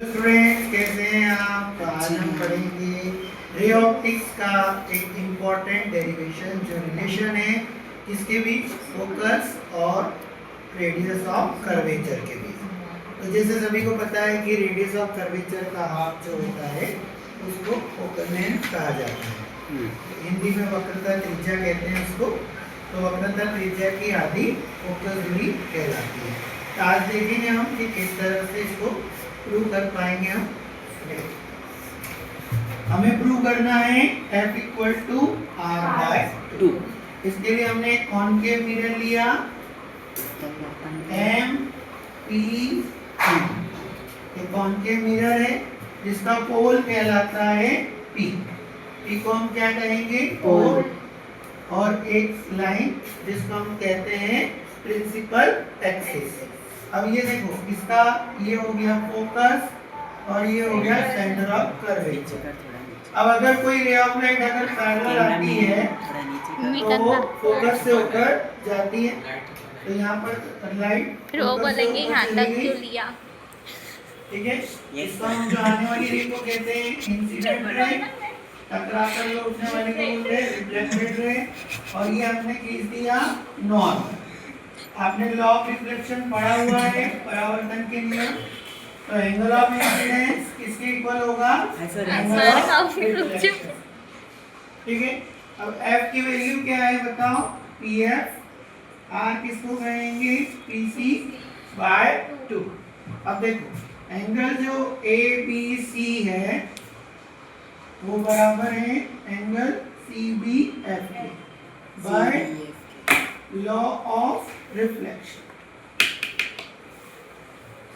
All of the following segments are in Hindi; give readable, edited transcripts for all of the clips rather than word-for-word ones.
स्टूडेंट कैसे हैं आप? आज हम पढ़ेंगे रे ऑप्टिक्स का एक इम्पॉर्टेंट डेरिवेशन जो रिलेशन है किसके बीच, फोकस और रेडियस ऑफ कर्वेचर के बीच। तो जैसे सभी को पता है कि रेडियस ऑफ कर्वेचर का हाफ जो होता है उसको फोकल लेंथ कहा जाता है। हिंदी में वक्रता त्रिज्या कहते हैं उसको। तो वक्रता त्रिज्या की आधी फोकस दूरी कहलाती है। तो आज देखेंगे हम कि किस तरह से इसको प्रूव कर पाएंगे हम। हमें प्रूव करना है F इक्वल टू R/2। इसके लिए हमने एक कॉनकेव मिरर लिया MP3। एक कॉनकेव मिरर है जिसका पोल कहलाता है P। P को हम क्या कहेंगे? पोल। और एक लाइन जिसको हम कहते हैं प्रिंसिपल एक्सिस। अब ये देखो, इसका ये हो गया फोकस और ये हो गया सेंटर ऑफ कर्वेचर। अब अगर कोई रे ऑफ लाइट अगर पैरेलल आती है तो वो फोकस से होकर जाती है। तो यहाँ पर लाइट फिर वो बोलेंगे यहाँ तक क्यों लिया। ठीक है, इसको हम जो आने वाली रे को कहते हैं इंसिडेंट रे, टकरा कर जो उठने वाली को बोलते हैं रिफ्लेक्टेड रे, और ये हमने खींच दिया नॉर्मल। आपने लॉ ऑफ रिफ्लेक्शन पढ़ा हुआ है, परावर्तन के नियम। तो एंगल ऑफ इंसिडेंस किसके इक्वल होगा? Angle of reflection. ठीक है, अब F की वैल्यू क्या है बताओ? PF। R किसको कहेंगे? PC/2। अब देखो, एंगल जो ABC है वो बराबर है एंगल CBF के बाय लॉ ऑफ रिफ्लेक्शन।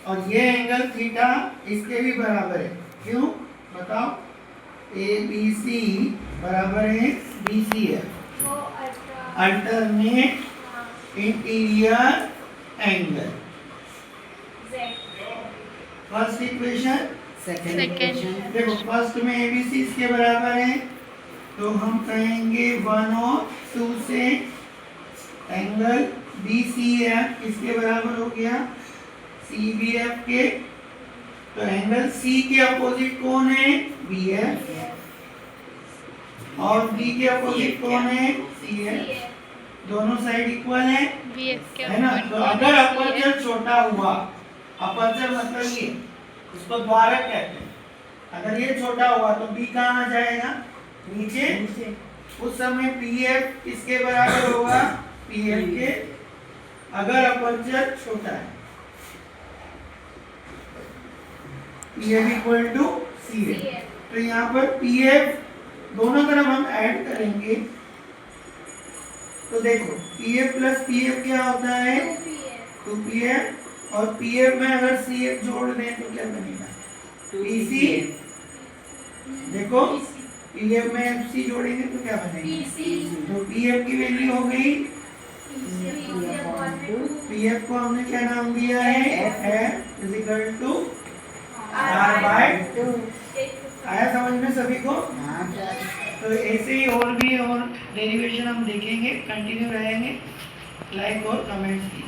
और ये एंगल थीटा इसके भी बराबर है। क्यों बताओ? ABC बराबर है BCF, alternate interior angle. First equation, second. देखो, फर्स्ट में ABC इसके बराबर है तो हम कहेंगे 1 और 2 से एंगल BCF किसके बराबर हो गया? CBF के। तो एंगल C के अपोजिट कौन है? BF। और B के अपोजिट कौन है? CF। दोनों साइड इक्वल है ना? तो अगर अपर्चर छोटा हुआ, अपर्चर मतलब ये, उसको द्वारक कहते हैं। अगर ये छोटा हुआ तो B कहाँ आ जाएगा? नीचे। उस समय PF किसके बराबर होगा? PF के, अगर अपर्चर छोटा है। PF equal to CF। तो यहाँ पर PF दोनों तरफ हम ऐड करेंगे तो देखो PF प्लस PF क्या होता है? 2PF। और PF में अगर CF जोड़ दें तो क्या बनेगा? PC। देखो, PF में FC जोड़ेंगे तो क्या बनेगा? तो PF की वैल्यू हो गई, PF को हमने क्या नाम दिया है? F is equal to R/2। आया समझ में सभी को? तो ऐसे ही और भी और डेरिवेशन हम देखेंगे, कंटिन्यू रहेंगे। लाइक और कमेंट्स कीजिए।